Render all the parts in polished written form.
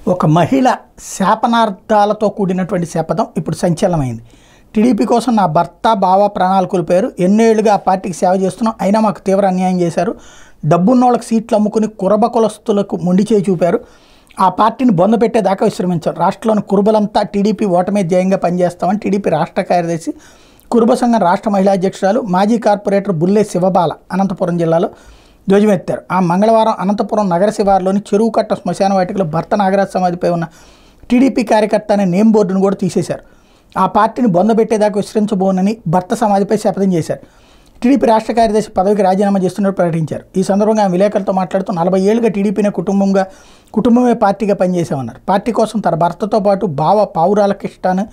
ఒక మహిళ శాపనార్థాలతో కూడినటువంటి శపథం ఇప్పుడు సంచలనమైంది. టీడీపీ కోసం నా భర్త బావ ప్రాణాలు కోల్పోయారు, ఎన్నేళ్లుగా ఆ పార్టీకి సేవ చేస్తున్నాం, అయినా మాకు తీవ్ర అన్యాయం చేశారు, డబ్బున్నోళ్ళకి సీట్లు అమ్ముకుని కురబ కులస్తులకు మొండి చేయి చూపారు, ఆ పార్టీని బొంద పెట్టేదాకా విశ్రమించారు, రాష్ట్రంలోని కురుబలంతా టీడీపీ ఓటమే ధ్యేయంగా పనిచేస్తామని టీడీపీ రాష్ట్ర కార్యదర్శి, కురుబ సంఘం రాష్ట్ర మహిళా అధ్యక్షురాలు, మాజీ కార్పొరేటర్ బుల్లే శివబాల అనంతపురం జిల్లాలో ధ్వజమెత్తారు. ఆ మంగళవారం అనంతపురం నగర శివారులోని చెరువు కట్ట శ్మశాన వాటికలో భర్త నాగరాజ్ సమాధిపై ఉన్న టీడీపీ కార్యకర్త అనే నేమ్ బోర్డును కూడా తీసేశారు. ఆ పార్టీని బొందబెట్టేదాకా విశ్రమించబోనని భర్త సమాధిపై శపథం చేశారు. టీడీపీ రాష్ట్ర కార్యదర్శి పదవికి రాజీనామా చేస్తున్నట్టు ప్రకటించారు. ఈ సందర్భంగా విలేకరులతో మాట్లాడుతూ 40 ఏళ్లుగా టీడీపీనే కుటుంబమే పార్టీగా పనిచేశామన్నారు. పార్టీ కోసం తన భర్తతో పాటు బావ పావురాల కృష్ణను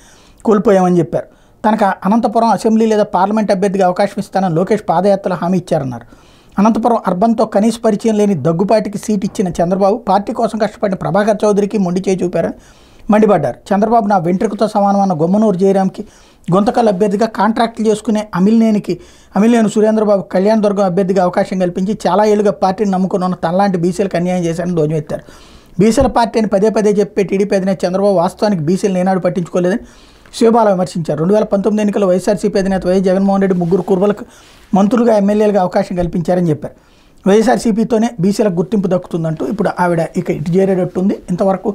కోల్పోయామని చెప్పారు. తనకు అనంతపురం అసెంబ్లీ లేదా పార్లమెంట్ అభ్యర్థిగా అవకాశం ఇస్తానని లోకేష్ పాదయాత్రలో హామీ ఇచ్చారన్నారు. అనంతపురం అర్బన్తో కనీస పరిచయం లేని దగ్గుపాటికి సీట్ ఇచ్చిన చంద్రబాబు పార్టీ కోసం కష్టపడిన ప్రభాకర్ చౌదరికి మొండి చేయి చూపారని మండిపడ్డారు. చంద్రబాబు నా వెంట్రుకతో సమానమైన గొమ్మనూరు జయరాంకి గొంతకల్ అభ్యర్థిగా కాంట్రాక్టులు చేసుకునే అమిలినేని సురేంద్రబాబు కళ్యాణదుర్గం అభ్యర్థిగా అవకాశం కల్పించి చాలా ఏళ్లుగా పార్టీని నమ్ముకుని ఉన్న తనలాంటి బీసీలకు అన్యాయం చేశారని ధ్వజమెత్తారు. బీసీల పార్టీ అని పదే చెప్పే టీడీపీ అధినేత చంద్రబాబు వాస్తవానికి బీసీలను ఏనాడు పట్టించుకోలేదని శివబాల విమర్శించారు. 2019 ఎన్నికల్లో వైఎస్ఆర్సీపీ అధినేత వైఎస్ జగన్మోహన్ రెడ్డి 3 కుర్బలకు మంత్రులుగా ఎమ్మెల్యేలుగా అవకాశం కల్పించారని చెప్పారు. వైఎస్ఆర్సీపీతోనే బీసీలకు గుర్తింపు దక్కుతుందంటూ ఇప్పుడు ఆవిడ ఇటు చేరేటట్టుంది. ఇంతవరకు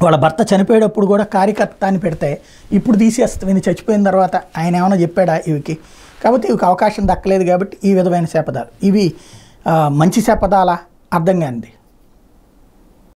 వాళ్ళ భర్త చనిపోయేటప్పుడు కూడా కార్యకర్త అని పెడితే ఇప్పుడు తీసేస్తాం, ఈయన చచ్చిపోయిన తర్వాత ఆయన ఏమైనా చెప్పాడా ఇవికి, కాబట్టి ఇవికి అవకాశం దక్కలేదు కాబట్టి ఈ విధమైన శపథాలు ఇవి మంచి శపథాలా అర్థం కానిది.